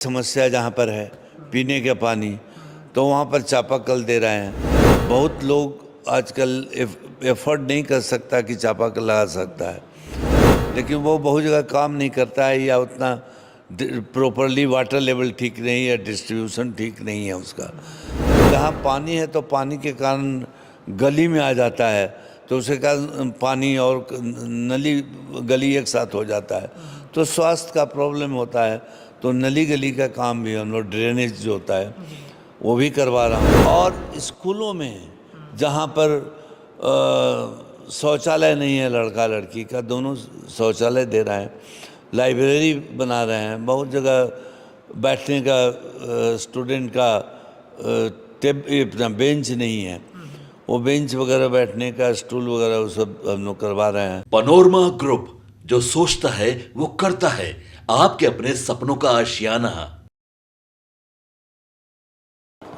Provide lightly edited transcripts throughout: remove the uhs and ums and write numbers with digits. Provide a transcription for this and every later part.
समस्या जहाँ पर है पीने का पानी, तो वहाँ पर चापाकल दे रहे हैं। बहुत लोग आजकल एफर्ट नहीं कर सकता कि चापाकल लगा सकता है, लेकिन वो बहुत जगह काम नहीं करता है या उतना प्रॉपरली वाटर लेवल ठीक नहीं है, डिस्ट्रीब्यूशन ठीक नहीं है उसका। जहाँ पानी है तो पानी के कारण गली में आ जाता है, तो उसके कारण पानी और नली गली एक साथ हो जाता है, तो स्वास्थ्य का प्रॉब्लम होता है। तो नली गली का काम भी हम लोग ड्रेनेज जो होता है वो भी करवा रहा हूँ। और स्कूलों में जहाँ पर शौचालय नहीं है, लड़का लड़की का दोनों शौचालय दे रहे हैं, लाइब्रेरी बना रहे हैं, बहुत जगह बैठने का स्टूडेंट का इतना बेंच नहीं है, वो बेंच वगैरह बैठने का स्टूल वगैरह वो सब हम लोग करवा रहे हैं। पनोरमा ग्रुप, जो सोचता है वो करता है। आपके अपने सपनों का आशियाना।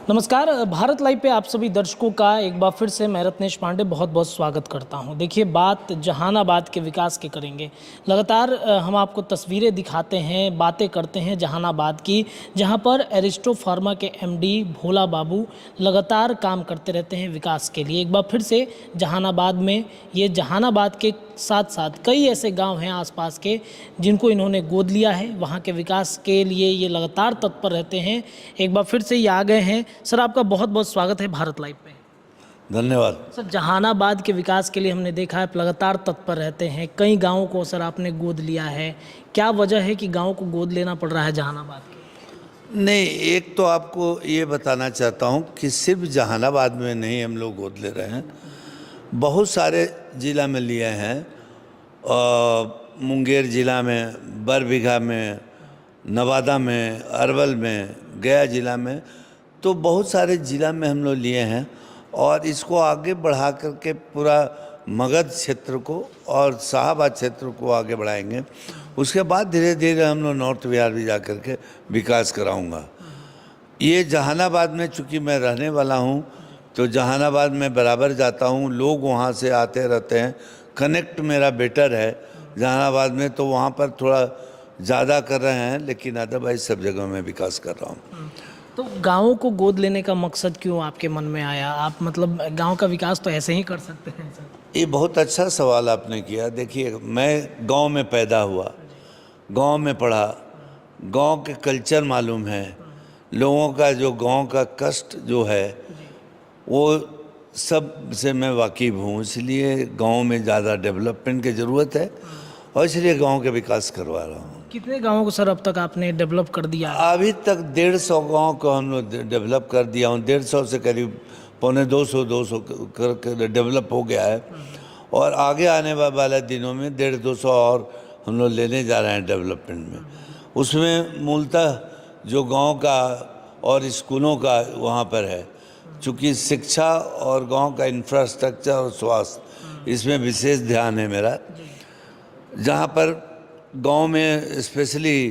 नमस्कार, भारत लाइव पे आप सभी दर्शकों का एक बार फिर से मैं रत्नेश पांडे बहुत बहुत स्वागत करता हूं। देखिए, बात जहानाबाद के विकास की करेंगे। लगातार हम आपको तस्वीरें दिखाते हैं, बातें करते हैं जहानाबाद की, जहां पर एरिस्टो फार्मा के एमडी भोला बाबू लगातार काम करते रहते हैं विकास के लिए। एक बार फिर से जहानाबाद में, ये जहानाबाद के साथ साथ कई ऐसे गांव हैं आसपास के जिनको इन्होंने गोद लिया है। वहां के विकास के लिए ये लगातार तत्पर रहते हैं। एक बार फिर से ये आ गए हैं। सर, आपका बहुत बहुत स्वागत है भारत लाइव पे। धन्यवाद सर, जहानाबाद के विकास के लिए हमने देखा है आप लगातार तत्पर रहते हैं। कई गाँवों को सर आपने गोद लिया है। क्या वजह है कि गाँव को गोद लेना पड़ रहा है जहानाबाद के? नहीं, एक तो आपको ये बताना चाहता हूँ कि सिर्फ जहानाबाद में नहीं हम लोग गोद ले रहे हैं, बहुत सारे ज़िला में लिए हैं। मुंगेर ज़िला में, बरबीघा में, नवादा में, अरवल में, गया ज़िला में, तो बहुत सारे ज़िला में हम लोग लिए हैं। और इसको आगे बढ़ा करके पूरा मगध क्षेत्र को और शाहाबाद क्षेत्र को आगे बढ़ाएंगे। उसके बाद धीरे धीरे हम लोग नॉर्थ बिहार भी जा करके विकास कराऊंगा। ये जहानाबाद में चूँकि मैं रहने वाला हूँ, तो जहानाबाद में बराबर जाता हूँ, लोग वहाँ से आते रहते हैं, कनेक्ट मेरा बेटर है जहानाबाद में, तो वहाँ पर थोड़ा ज़्यादा कर रहे हैं, लेकिन अदरवाइज सब जगह में विकास कर रहा हूँ। तो गाँवों को गोद लेने का मकसद क्यों आपके मन में आया? आप मतलब गाँव का विकास तो ऐसे ही कर सकते हैं सर। ये बहुत अच्छा सवाल आपने किया। देखिए, मैं गांव में पैदा हुआ, गांव में पढ़ा, गांव के कल्चर मालूम है, लोगों का जो गांव का कष्ट जो है वो सब से मैं वाकिफ़ हूँ। इसलिए गांव में ज़्यादा डेवलपमेंट की ज़रूरत है और इसलिए गांव के विकास करवा रहा हूँ। कितने गाँवों को सर अब तक आपने डेवलप कर दिया? अभी तक 150 गांव को हम लोग डेवलप कर दिया हूँ। 150 से करीब 150-200 कर डेवलप हो गया है, और आगे आने वाले दिनों में 150-200 और हम लोग लेने जा रहे हैं डेवलपमेंट में। उसमें मूलतः जो गांव का और स्कूलों का वहाँ पर है, चूँकि शिक्षा और गांव का इंफ्रास्ट्रक्चर और स्वास्थ्य, इसमें विशेष ध्यान है मेरा। जहाँ पर गांव में स्पेशली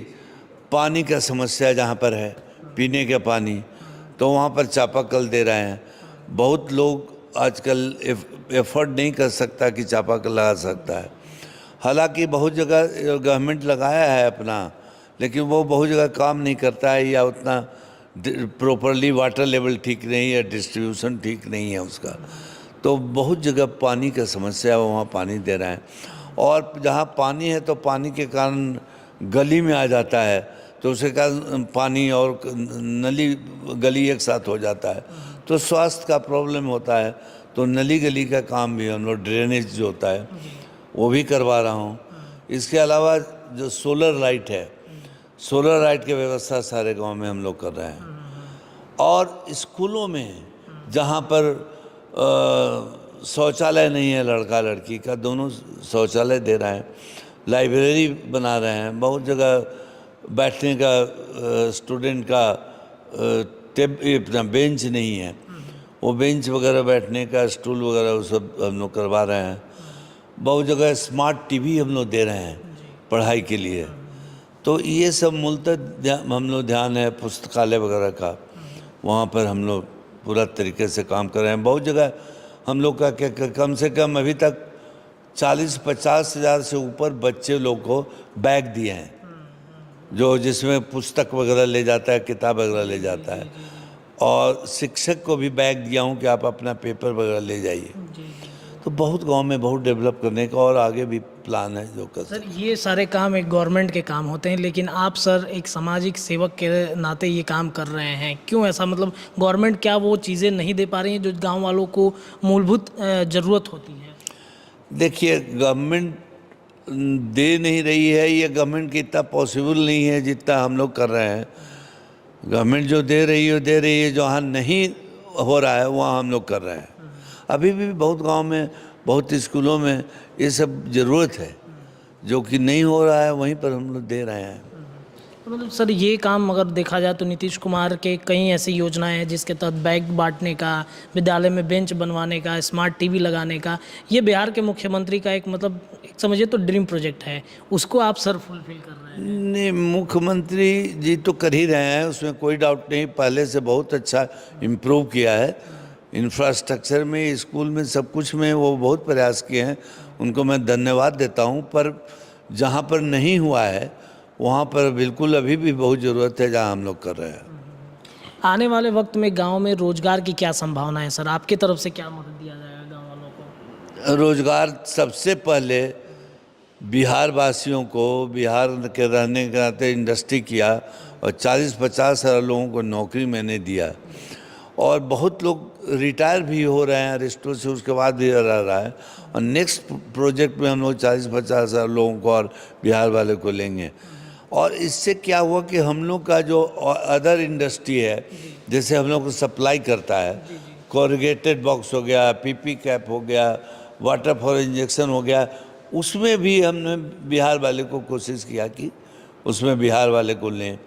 पानी का समस्या जहाँ पर है पीने का पानी, तो वहाँ पर चापाकल दे रहे हैं। बहुत लोग आजकल एफर्ट नहीं कर सकता कि चापाकल लगा सकता है। हालांकि बहुत जगह गवर्नमेंट लगाया है अपना, लेकिन वो बहुत जगह काम नहीं करता है या उतना प्रॉपरली वाटर लेवल ठीक नहीं है, डिस्ट्रीब्यूशन ठीक नहीं है उसका। तो बहुत जगह पानी का समस्या है, वहाँ पानी दे रहे हैं। और जहाँ पानी है तो पानी के कारण गली में आ जाता है, तो उसके कारण पानी और नली गली एक साथ हो जाता है, तो स्वास्थ्य का प्रॉब्लम होता है। तो नली गली का काम भी हम लोग ड्रेनेज जो होता है वो भी करवा रहा हूँ। इसके अलावा जो सोलर लाइट है, सोलर लाइट की व्यवस्था सारे गांव में हम लोग कर रहे हैं। और स्कूलों में जहाँ पर शौचालय नहीं है, लड़का लड़की का दोनों शौचालय दे रहे हैं, लाइब्रेरी बना रहे हैं, बहुत जगह बैठने का स्टूडेंट का इतना बेंच नहीं है, वो बेंच वगैरह बैठने का स्टूल वगैरह वो सब हम लोग करवा रहे हैं। बहुत जगह स्मार्ट टीवी हम लोग दे रहे हैं पढ़ाई के लिए। तो ये सब मूलतः हम लोग ध्यान है पुस्तकालय वगैरह का, वहाँ पर हम लोग पूरा तरीके से काम कर रहे हैं। बहुत जगह हम लोग का कम से कम अभी तक 40-50 हज़ार से ऊपर बच्चे लोग को बैग दिए हैं। जो जिसमें पुस्तक वगैरह ले जाता है, किताब वगैरह ले जाता है, और शिक्षक को भी बैग दिया हूँ कि आप अपना पेपर वगैरह ले जाइए। तो बहुत गांव में बहुत डेवलप करने का और आगे भी प्लान है जो कर सर ये सारे काम एक गवर्नमेंट के काम होते हैं, लेकिन आप सर एक सामाजिक सेवक के नाते ये काम कर रहे हैं, क्यों ऐसा? मतलब गवर्नमेंट क्या वो चीज़ें नहीं दे पा रही हैं जो गांव वालों को मूलभूत ज़रूरत होती है? देखिए, गवर्नमेंट दे नहीं रही है, ये गवर्नमेंट की इतना पॉसिबल नहीं है जितना हम लोग कर रहे हैं। गवर्नमेंट जो दे रही है, जहाँ नहीं हो रहा है वहाँ हम लोग कर रहे हैं। अभी भी बहुत गांव में, बहुत स्कूलों में ये सब ज़रूरत है, जो कि नहीं हो रहा है वहीं पर हम लोग दे रहे हैं। तो मतलब सर ये काम अगर देखा जाए तो नीतीश कुमार के कई ऐसी योजनाएं हैं जिसके तहत बैग बांटने का, विद्यालय में बेंच बनवाने का, स्मार्ट टीवी लगाने का, ये बिहार के मुख्यमंत्री का एक मतलब एक समझिए तो ड्रीम प्रोजेक्ट है, उसको आप सर फुलफिल कर रहे हैं? नहीं, मुख्यमंत्री जी तो कर ही रहे हैं, उसमें कोई डाउट नहीं। पहले से बहुत अच्छा इम्प्रूव किया है इंफ्रास्ट्रक्चर में, स्कूल में, सब कुछ में वो बहुत प्रयास किए हैं, उनको मैं धन्यवाद देता हूँ। पर जहाँ पर नहीं हुआ है वहाँ पर बिल्कुल अभी भी बहुत ज़रूरत है जहाँ हम लोग कर रहे हैं। आने वाले वक्त में गांव में रोजगार की क्या संभावना है सर? आपकी तरफ से क्या मदद दिया जाएगा गांव वालों को? रोजगार सबसे पहले बिहार वासियों को, बिहार के रहने के नाते इंडस्ट्री किया और 40-50 हज़ार लोगों को नौकरी मैंने दिया, और बहुत लोग रिटायर भी हो रहे हैं अरेस्टों से, उसके बाद भी रह रहा है। और नेक्स्ट प्रोजेक्ट में हम लोग 40-50 हज़ार लोगों को और बिहार वाले को लेंगे। और इससे क्या हुआ कि हम लोग का जो अदर इंडस्ट्री है, जैसे हम लोग को सप्लाई करता है, कोरुगेटेड बॉक्स हो गया, पीपी कैप हो गया, वाटर फॉर इंजेक्शन हो गया, उसमें भी हमने बिहार वाले को कोशिश किया कि उसमें बिहार वाले को लें।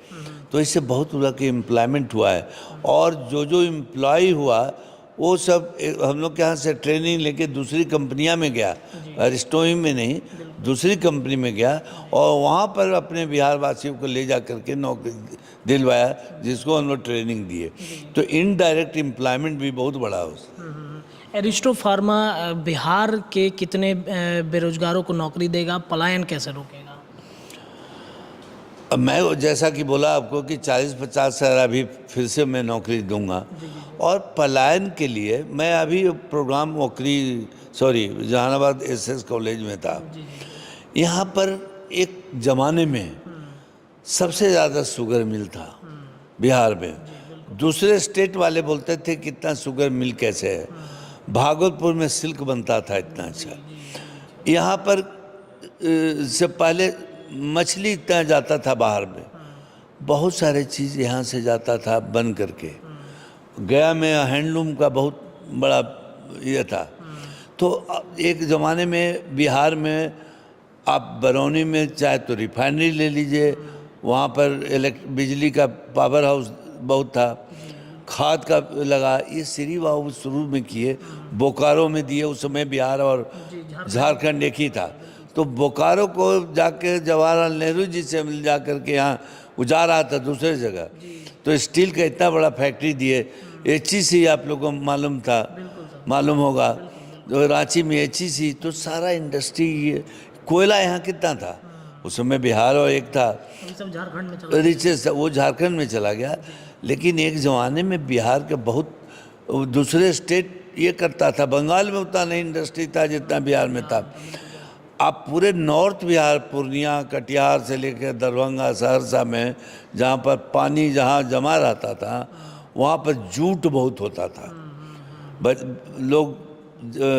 तो इससे बहुत तरह के एम्प्लॉयमेंट हुआ है, और जो एम्प्लॉय हुआ वो सब हम लोग के यहाँ से ट्रेनिंग लेके दूसरी कंपनियां में गया, अरिस्टोई में नहीं, दूसरी कंपनी में गया, और वहाँ पर अपने बिहार वासियों को ले जा करके नौकरी दिलवाया, जिसको हम लोग ट्रेनिंग दिए। तो इनडायरेक्ट एम्प्लॉयमेंट भी बहुत बड़ा है। एरिस्टो फार्मा बिहार के कितने बेरोजगारों को नौकरी देगा? पलायन कैसे रोकेगा? अब मैं जैसा कि बोला आपको कि 40-50 हज़ार अभी फिर से मैं नौकरी दूंगा, और पलायन के लिए मैं अभी प्रोग्राम जहानाबाद एसएस कॉलेज में था। यहाँ पर एक ज़माने में सबसे ज़्यादा शुगर मिल था बिहार में। दूसरे स्टेट वाले बोलते थे कितना शुगर मिल कैसे है, भागलपुर में सिल्क बनता था इतना अच्छा। यहाँ पर से पहले मछली इतना जाता था बाहर में, बहुत सारे चीज़ यहाँ से जाता था बन करके। गया में हैंडलूम का बहुत बड़ा ये था। तो एक ज़माने में बिहार में आप बरौनी में चाहे तो रिफाइनरी ले लीजिए, वहाँ पर बिजली का पावर हाउस बहुत था, खाद का लगा, ये श्री बाबू शुरू में किए, बोकारो में दिए। उस समय बिहार और झारखंड एक ही था। तो बोकारो को जाके जवाहरलाल नेहरू जी से मिल जा कर के यहाँ उजा रहा था दूसरे जगह। तो स्टील का इतना बड़ा फैक्ट्री दिए, HEC आप लोगों को मालूम होगा, जो रांची में HEC। तो सारा इंडस्ट्री, कोयला यहाँ कितना था उस समय बिहार और एक था झारखंड में रिचेस, वो झारखंड में चला गया। लेकिन एक ज़माने में बिहार के बहुत दूसरे स्टेट ये करता था, बंगाल में उतना नहीं इंडस्ट्री था जितना बिहार में था। आप पूरे नॉर्थ बिहार, पूर्णिया, कटिहार से लेकर दरभंगा, सहरसा में जहाँ पर पानी जहाँ जमा रहता था, वहाँ पर जूट बहुत होता था। लोग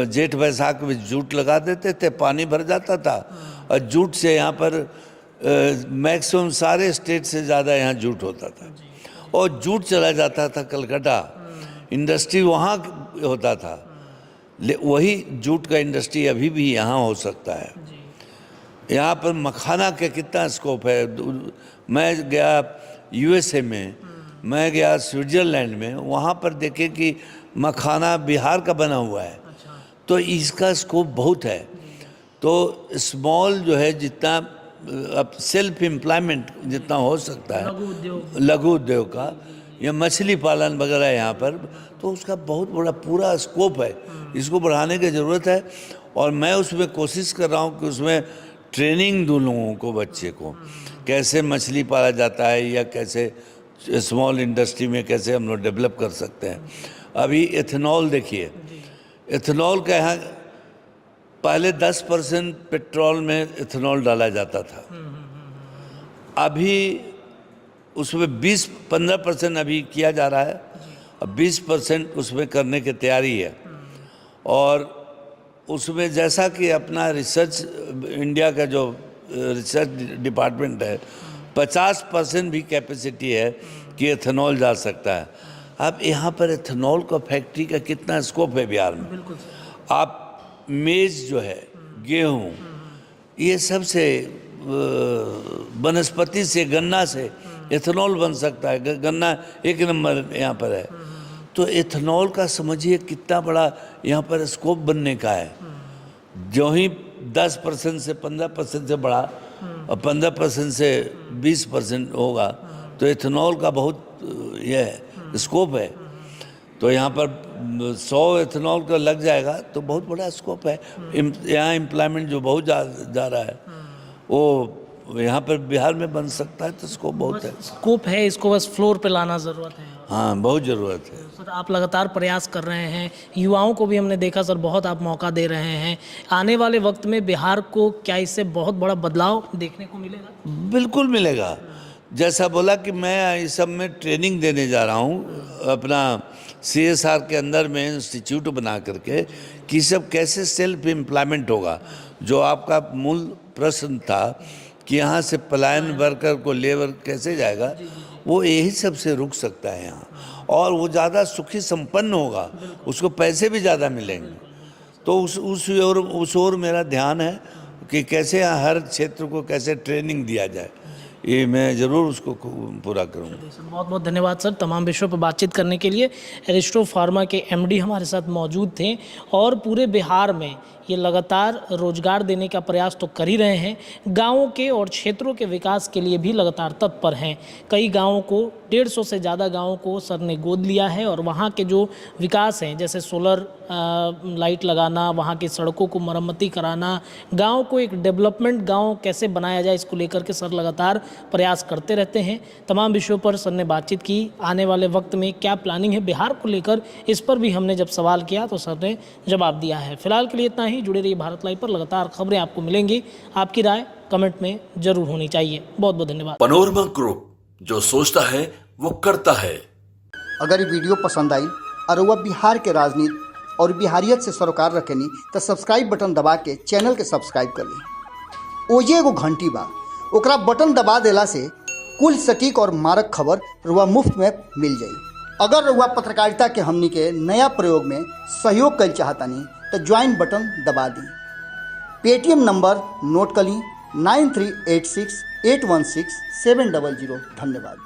जेठ बैसाख में जूट लगा देते थे, पानी भर जाता था, और जूट से यहाँ पर मैक्सिमम सारे स्टेट से ज़्यादा यहाँ जूट होता था, और जूट चला जाता था कलकत्ता, इंडस्ट्री वहाँ होता था। वही जूट का इंडस्ट्री अभी भी यहाँ हो सकता है। यहाँ पर मखाना का कितना स्कोप है। मैं गया USA में, मैं गया स्विट्ज़रलैंड में, वहाँ पर देखे कि मखाना बिहार का बना हुआ है। तो इसका स्कोप बहुत है। तो स्मॉल जो है, जितना अब सेल्फ एम्प्लॉयमेंट जितना हो सकता है लघु उद्योग का, या मछली पालन वगैरह यहाँ पर, तो उसका बहुत बड़ा पूरा स्कोप है। इसको बढ़ाने की ज़रूरत है, और मैं उसमें कोशिश कर रहा हूँ कि उसमें ट्रेनिंग दूँ लोगों को, बच्चे को, कैसे मछली पाला जाता है या कैसे स्मॉल इंडस्ट्री में कैसे हम लोग डेवलप कर सकते हैं। अभी एथेनॉल देखिए, एथेनॉल का यहाँ पहले 10% पेट्रोल में एथेनॉल डाला जाता था, अभी उसमें 15% अभी किया जा रहा है, अब 20% उसमें करने की तैयारी है। और उसमें जैसा कि अपना रिसर्च, इंडिया का जो रिसर्च डिपार्टमेंट है, 50% भी कैपेसिटी है कि एथेनॉल जा सकता है। अब यहाँ पर एथेनॉल का फैक्ट्री का कितना स्कोप है बिहार में। आप मेज जो है, गेहूँ, ये सब से वनस्पति से, गन्ना से एथेनॉल बन सकता है। गन्ना एक नंबर यहाँ पर है। तो एथेनॉल का समझिए कितना बड़ा यहाँ पर स्कोप बनने का है। जो ही 10% से 15% से बढ़ा और 15% से 20% होगा तो एथेनॉल का बहुत ये स्कोप है। तो यहाँ पर 100 एथेनॉल का लग जाएगा तो बहुत बड़ा स्कोप है। यहाँ एम्प्लॉयमेंट जो बहुत जा रहा है वो यहाँ पर बिहार में बन सकता है, तो स्कोप बहुत है। स्कोप है, इसको बस फ्लोर पे लाना ज़रूरत है। हाँ, बहुत ज़रूरत है। सर, आप लगातार प्रयास कर रहे हैं, युवाओं को भी हमने देखा सर, बहुत आप मौका दे रहे हैं। आने वाले वक्त में बिहार को क्या इससे बहुत बड़ा बदलाव देखने को मिलेगा? बिल्कुल मिलेगा। जैसा बोला कि मैं इस सब में ट्रेनिंग देने जा रहा हूँ अपना CSR के अंदर में इंस्टीट्यूट बना करके कि सब कैसे सेल्फ एम्प्लॉयमेंट होगा। जो आपका मूल प्रश्न था कि यहाँ से पलायन वर्कर को लेबर कैसे जाएगा, वो यही सबसे रुक सकता है यहाँ, और वो ज़्यादा सुखी संपन्न होगा, उसको पैसे भी ज़्यादा मिलेंगे। तो उस ओर मेरा ध्यान है कि कैसे हर क्षेत्र को कैसे ट्रेनिंग दिया जाए, ये मैं ज़रूर उसको पूरा करूँगा। बहुत बहुत धन्यवाद सर, तमाम विषयों पर बातचीत करने के लिए। एरिस्टो फार्मा के MD हमारे साथ मौजूद थे और पूरे बिहार में ये लगातार रोजगार देने का प्रयास तो कर ही रहे हैं, गांवों के और क्षेत्रों के विकास के लिए भी लगातार तत्पर हैं। कई गांवों को, 150 से ज़्यादा गांवों को सर ने गोद लिया है और वहां के जो विकास हैं, जैसे सोलर लाइट लगाना, वहां की सड़कों को मरम्मती कराना, गांव को एक डेवलपमेंट गांव कैसे बनाया जाए, इसको लेकर के सर लगातार प्रयास करते रहते हैं। तमाम विषयों पर सर ने बातचीत की। आने वाले वक्त में क्या प्लानिंग है बिहार को लेकर, इस पर भी हमने जब सवाल किया तो सर ने जवाब दिया है। फिलहाल के लिए इतना ही। जुड़े रहिए भारत लाइव पर, लगातार खबरें आपको मिलेंगी। आपकी राय कमेंट में जरूर होनी चाहिए। बहुत बहुत धन्यवाद। पनोरमा ग्रुप, जो सोचता है वो करता है। अगर ये वीडियो पसंद आई और वह बिहार के राजनीति और बिहारियत से सरोकार रखेनी तो सब्सक्राइब बटन दबा के चैनल के सब्सक्राइब कर ली। ओजे एगो घंटी बा, ओकरा बटन दबा देला से कुल सटीक और मारक खबर रुआ मुफ्त में मिल जाई। अगर रुआ पत्रकारिता के हमनी के नया प्रयोग में सहयोग कर चाहतानी तो ज्वाइन बटन दबा दी। पेटीएम नंबर नोट कर ली 9386816700। धन्यवाद।